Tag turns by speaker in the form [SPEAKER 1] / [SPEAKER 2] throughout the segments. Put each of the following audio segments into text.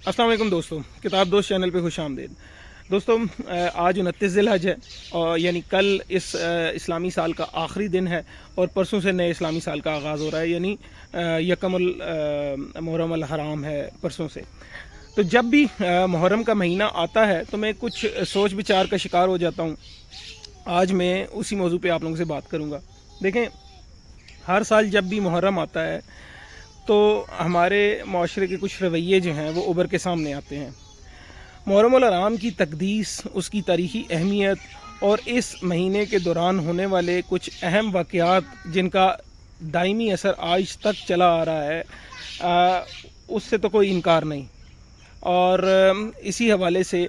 [SPEAKER 1] अस्सलाम वालेकुम दोस्तों, किताब दोस्त चैनल पे खुश आमदीद। दोस्तों, आज 29 ज़िलहज है और यानी कल इस इस्लामी साल का आखिरी दिन है और परसों से नए इस्लामी साल का आगाज़ हो रहा है, यानी यकमुल मुहर्रम अल हराम है परसों से। तो जब भी मुहर्रम का महीना आता है तो मैं कुछ सोच विचार का शिकार हो जाता हूँ। आज मैं उसी मौजू पे आप लोगों से बात करूँगा। देखें, हर साल जब भी मुहर्रम आता है तो हमारे माशरे के कुछ रवैये जो हैं वो उभर के सामने आते हैं। मुहर्रम अल हराम की तकदीस, उसकी तारीख़ी अहमियत और इस महीने के दौरान होने वाले कुछ अहम वाक़यात जिनका दायमी असर आज तक चला आ रहा है, उससे तो कोई इनकार नहीं। और इसी हवाले से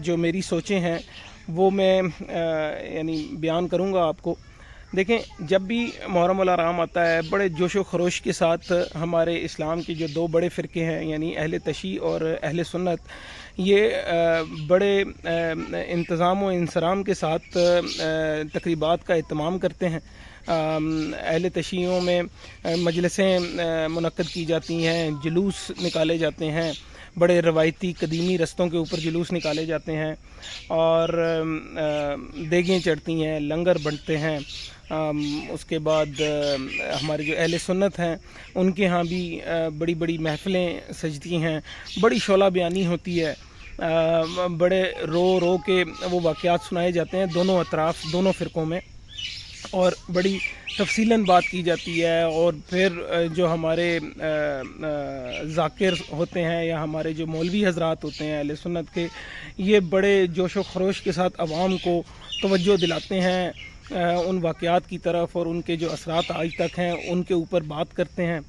[SPEAKER 1] जो मेरी सोचें हैं वो मैं यानी बयान करूँगा आपको। देखें, जब भी मुहर्रम अल हराम आता है बड़े जोश व खरोश के साथ हमारे इस्लाम के जो दो बड़े फ़िरके हैं यानी अहले तशी और अहले सुन्नत, ये बड़े इंतज़ाम व इंसराम के साथ तक़रीबात का एहतमाम करते हैं। अहले तशीयों में मजलिसें मुनक्कद की जाती हैं, जुलूस निकाले जाते हैं, बड़े रवायती कदीमी रस्तों के ऊपर जुलूस निकाले जाते हैं और देगें चढ़ती हैं, लंगर बंटते हैं। उसके बाद हमारे जो अहले सुन्नत हैं उनके यहाँ भी बड़ी बड़ी महफ़िलें सजती हैं, बड़ी शोला बयानी होती है, बड़े रो रो के वो वाक़यात सुनाए जाते हैं दोनों अतराफ़, दोनों फ़िरक़ों में, और बड़ी तफसीलन बात की जाती है। और फिर जो हमारे ज़ाकिर होते हैं या हमारे जो मौलवी हज़रात होते हैं अहले सुन्नत के, ये बड़े जोश व खरोश के साथ आवाम को तवज्जो दिलाते हैं उन वाक़यात की तरफ और उनके जो असरात आज तक हैं उनके ऊपर बात करते हैं।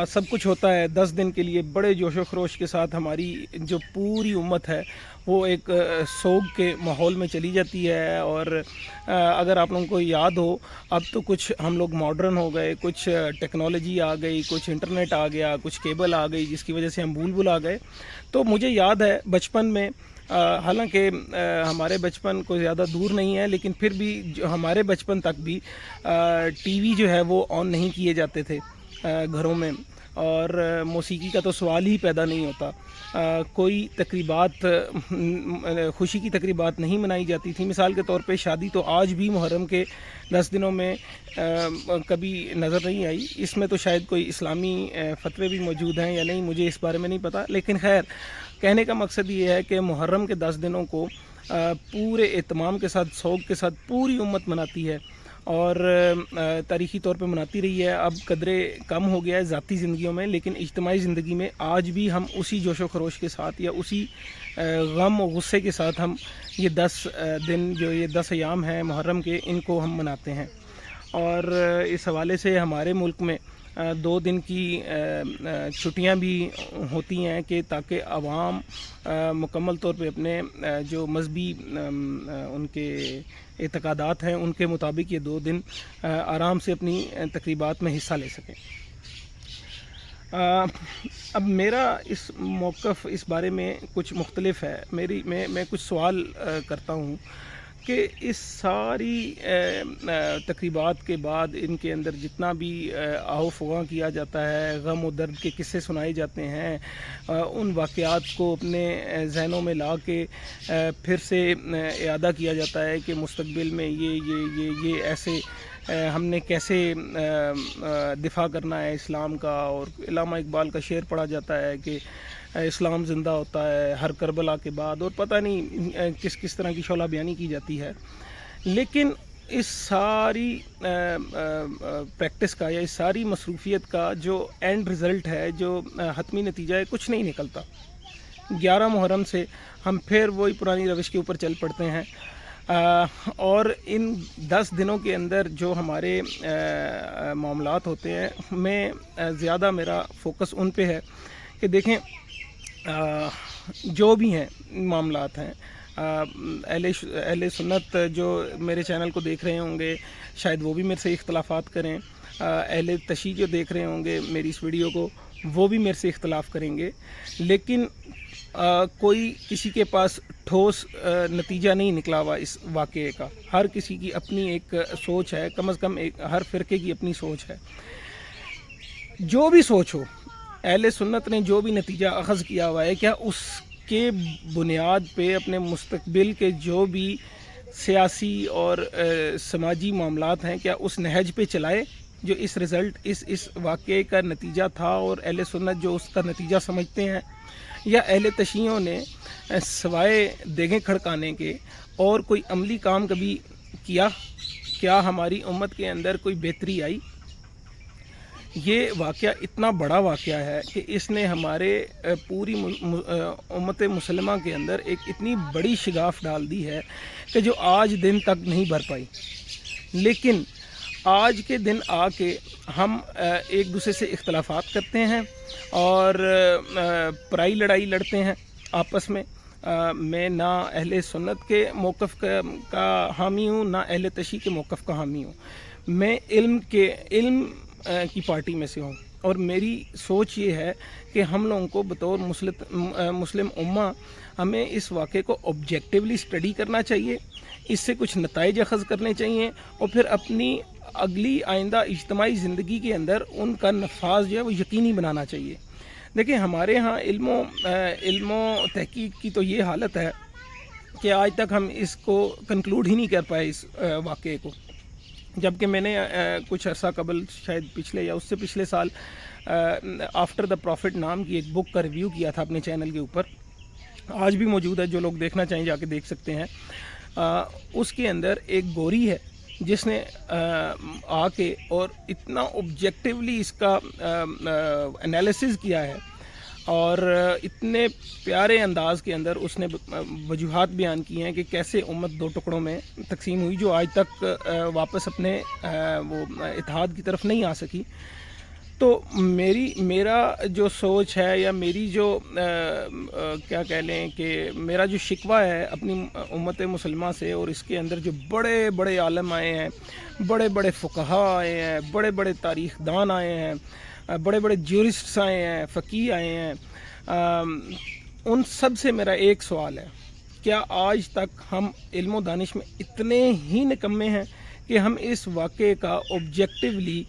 [SPEAKER 1] सब कुछ होता है 10 दिन के लिए बड़े जोश व खरोश के साथ। हमारी जो पूरी उम्मत है वो एक सोग के माहौल में चली जाती है। और अगर आप लोगों को याद हो, अब तो कुछ हम लोग मॉडर्न हो गए, कुछ टेक्नोलॉजी आ गई, कुछ इंटरनेट आ गया, कुछ केबल आ गई, जिसकी वजह से हम भूल आ गए। तो मुझे याद है बचपन में, हालांकि हमारे बचपन को ज़्यादा दूर नहीं है, लेकिन फिर भी जो हमारे बचपन तक भी टीवी जो है वो ऑन नहीं किए जाते थे घरों में, और मौसीकी का तो सवाल ही पैदा नहीं होता। कोई तकरीबात, खुशी की तकरीबात नहीं मनाई जाती थी। मिसाल के तौर पे शादी तो आज भी मुहर्रम के 10 दिनों में कभी नज़र नहीं आई। इसमें तो शायद कोई इस्लामी फतवे भी मौजूद हैं या नहीं, मुझे इस बारे में नहीं पता। लेकिन खैर, कहने का मकसद ये है कि मुहर्रम के 10 दिनों को पूरे एहतमाम के साथ, शौक़ के साथ पूरी उम्मत मनाती है और तारीख़ी तौर पे मनाती रही है। अब कदरे कम हो गया है ज़ाती ज़िंदगियों में, लेकिन इज्तिमाई ज़िंदगी में आज भी हम उसी जोश व खरोश के साथ या उसी गम और गुस्से के साथ हम ये 10 दिन, जो ये 10 अयाम हैं मुहर्रम के, इनको हम मनाते हैं। और इस हवाले से हमारे मुल्क में 2 दिन की छुट्टियां भी होती हैं कि ताकि आवाम मुकम्मल तौर पे अपने जो मजहबी उनके एतक़ादात हैं उनके मुताबिक ये 2 दिन आराम से अपनी तकरीबात में हिस्सा ले सकें। अब मेरा इस मौक़िफ़ इस बारे में कुछ मुख्तलिफ है। मैं कुछ सवाल करता हूँ कि इस सारी तकरीबात के बाद इनके अंदर जितना भी आओ फुआ किया जाता है, गम और दर्द के किस्से सुनाए जाते हैं, उन वाक़यात को अपने ज़हनों में ला के फिर से इयादा किया जाता है कि मुस्तक़बिल में ये ऐसे हमने कैसे दिफा करना है इस्लाम का। और इल्लामा इकबाल का शेर पढ़ा जाता है कि इस्लाम ज़िंदा होता है हर करबला के बाद, और पता नहीं किस किस तरह की शोला बयानी की जाती है। लेकिन इस सारी प्रैक्टिस का या इस सारी मसरूफ़ियत का जो एंड रिज़ल्ट है, जो हतमी नतीजा है, कुछ नहीं निकलता। 11 मुहर्रम से हम फिर वही पुरानी रविश के ऊपर चल पड़ते हैं। और इन 10 दिनों के अंदर जो हमारे मामलात होते हैं, मैं ज़्यादा मेरा फ़ोकस उन पे है कि देखें, जो भी हैं मामलात हैं, अहले सुन्नत जो मेरे चैनल को देख रहे होंगे शायद वो भी मेरे से इख्तलाफात करें, अहले तशी जो देख रहे होंगे मेरी इस वीडियो को वो भी मेरे से इख्तलाफ करेंगे, लेकिन कोई किसी के पास ठोस नतीजा नहीं निकला हुआ इस वाक़े का। हर किसी की अपनी एक सोच है, कम से कम एक हर फ़िरके की अपनी सोच है। जो भी सोच हो, اہل سنت نے جو بھی نتیجہ اخذ کیا ہوا ہے، کیا اس کے بنیاد پہ اپنے مستقبل کے جو بھی سیاسی اور سماجی معاملات ہیں، کیا اس نہج پہ چلائے جو اس رزلٹ اس واقعے کا نتیجہ تھا اور اہل سنت جو اس کا نتیجہ سمجھتے ہیں، یا اہل تشیعوں نے سوائے دیگیں کھڑکانے کے اور کوئی عملی کام کبھی کیا؟ کیا ہماری امت کے اندر کوئی بہتری آئی؟ یہ واقعہ اتنا بڑا واقعہ ہے کہ اس نے ہمارے پوری امت مسلمہ کے اندر ایک اتنی بڑی شگاف ڈال دی ہے کہ جو آج دن تک نہیں بھر پائی. لیکن آج کے دن آ کے ہم ایک دوسرے سے اختلافات کرتے ہیں اور پرائی لڑائی لڑتے ہیں آپس میں. میں نہ اہل سنت کے موقف کا حامی ہوں، نہ اہل تشیع کے موقف کا حامی ہوں. میں علم کی پارٹی میں سے ہوں، اور میری سوچ یہ ہے کہ ہم لوگوں کو بطور مسلم امہ ہمیں اس واقعے کو آبجیکٹیولی اسٹڈی کرنا چاہیے، اس سے کچھ نتائج اخذ کرنے چاہیے، اور پھر اپنی اگلی آئندہ اجتماعی زندگی کے اندر ان کا نفاذ جو ہے وہ یقینی بنانا چاہیے. دیکھیں، ہمارے ہاں علم و تحقیق کی تو یہ حالت ہے کہ آج تک ہم اس کو کنکلوڈ ہی نہیں کر پائے اس واقعے کو. جبکہ میں نے کچھ عرصہ قبل، شاید پچھلے یا اس سے پچھلے سال، آفٹر دا پروفٹ نام کی ایک بک کا ریویو کیا تھا اپنے چینل کے اوپر. آج بھی موجود ہے، جو لوگ دیکھنا چاہیں جا کے دیکھ سکتے ہیں. اس کے اندر ایک گوری ہے جس نے آ کے اور اتنا آبجیکٹیولی اس کا انالیسز کیا ہے، اور اتنے پیارے انداز کے اندر اس نے وجوہات بیان کی ہیں کہ کیسے امت دو ٹکڑوں میں تقسیم ہوئی، جو آج تک واپس اپنے وہ اتحاد کی طرف نہیں آ سکی. تو میرا جو سوچ ہے، یا میری جو کیا کہہ لیں کہ میرا جو شکوہ ہے اپنی امت مسلمہ سے، اور اس کے اندر جو بڑے بڑے عالم آئے ہیں، بڑے بڑے فقہاء آئے ہیں، بڑے بڑے تاریخ دان آئے ہیں، بڑے بڑے جورسٹس آئے ہیں، فقیہ آئے ہیں، ان سب سے میرا ایک سوال ہے: کیا آج تک ہم علم و دانش میں اتنے ہی نکمے ہیں کہ ہم اس واقعے کا آبجیکٹیولی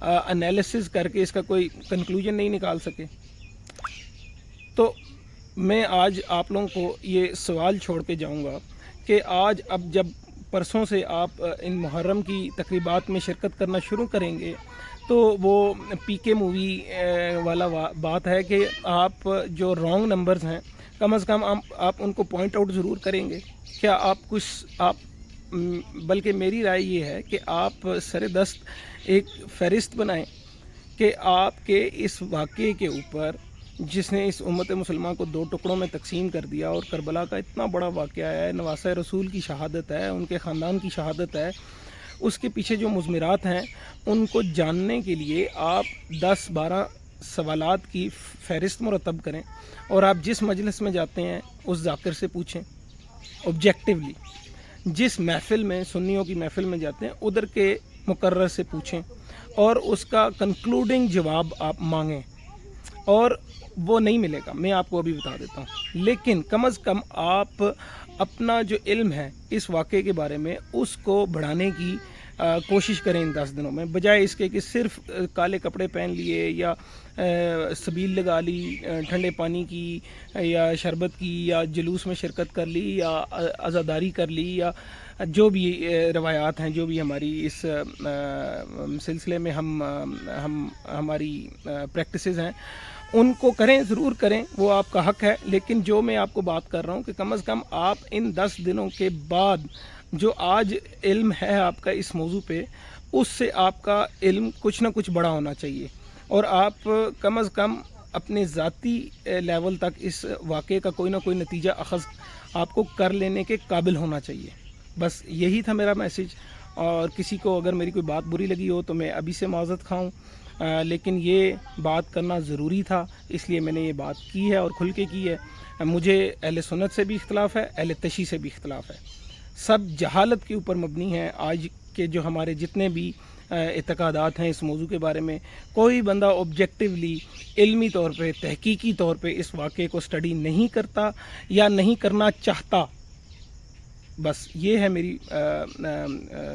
[SPEAKER 1] انالیسز کر کے اس کا کوئی کنکلوژن نہیں نکال سکے؟ تو میں آج آپ لوگوں کو یہ سوال چھوڑ کے جاؤں گا کہ آج اب جب پرسوں سے آپ ان محرم کی تقریبات میں شرکت کرنا شروع کریں گے، تو وہ پی کے مووی والا بات ہے کہ آپ جو رانگ نمبرز ہیں، کم از کم آپ ان کو پوائنٹ آؤٹ ضرور کریں گے. کیا آپ بلکہ میری رائے یہ ہے کہ آپ سر دست ایک فہرست بنائیں کہ آپ کے اس واقعے کے اوپر، جس نے اس امت مسلمہ کو دو ٹکڑوں میں تقسیم کر دیا، اور کربلا کا اتنا بڑا واقعہ ہے، نواسہ رسول کی شہادت ہے، ان کے خاندان کی شہادت ہے، اس کے پیچھے جو مضمرات ہیں ان کو جاننے کے لیے آپ 10-12 سوالات کی فہرست مرتب کریں، اور آپ جس مجلس میں جاتے ہیں اس ذاکر سے پوچھیں آبجیکٹیولی. جس محفل میں، سنیوں کی محفل میں جاتے ہیں، ادھر کے مقرر سے پوچھیں اور اس کا کنکلوڈنگ جواب آپ مانگیں. اور وہ نہیں ملے گا، میں آپ کو ابھی بتا دیتا ہوں، لیکن کم از کم آپ اپنا جو علم ہے اس واقعے کے بارے میں اس کو بڑھانے کی کوشش کریں ان 10 دنوں میں، بجائے اس کے کہ صرف کالے کپڑے پہن لیے، یا سبیل لگا لی ٹھنڈے پانی کی یا شربت کی، یا جلوس میں شرکت کر لی، یا عزاداری کر لی، یا جو بھی روایات ہیں، جو بھی ہماری اس سلسلے میں ہماری پریکٹسز ہیں، ان کو کریں، ضرور کریں، وہ آپ کا حق ہے. لیکن جو میں آپ کو بات کر رہا ہوں کہ کم از کم آپ ان 10 دنوں کے بعد جو آج علم ہے آپ کا اس موضوع پہ، اس سے آپ کا علم کچھ نہ کچھ بڑا ہونا چاہیے، اور آپ کم از کم اپنے ذاتی لیول تک اس واقعے کا کوئی نہ کوئی نتیجہ اخذ آپ کو کر لینے کے قابل ہونا چاہیے. بس یہی تھا میرا میسیج. اور کسی کو اگر میری کوئی بات بری لگی ہو تو میں ابھی سے معذرت خواہوں، لیکن یہ بات کرنا ضروری تھا، اس لیے میں نے یہ بات کی ہے اور کھل کے کی ہے. مجھے اہل سنت سے بھی اختلاف ہے، اہل تشیع سے بھی اختلاف ہے، سب جہالت کے اوپر مبنی ہے. آج کے جو ہمارے جتنے بھی اعتقادات ہیں اس موضوع کے بارے میں، کوئی بندہ آبجیکٹیولی علمی طور پہ، تحقیقی طور پہ اس واقعے کو سٹڈی نہیں کرتا یا نہیں کرنا چاہتا. بس یہ ہے میری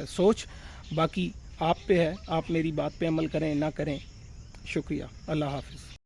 [SPEAKER 1] سوچ. باقی آپ پہ ہے، آپ میری بات پہ عمل کریں نہ کریں. شکریہ. اللہ حافظ.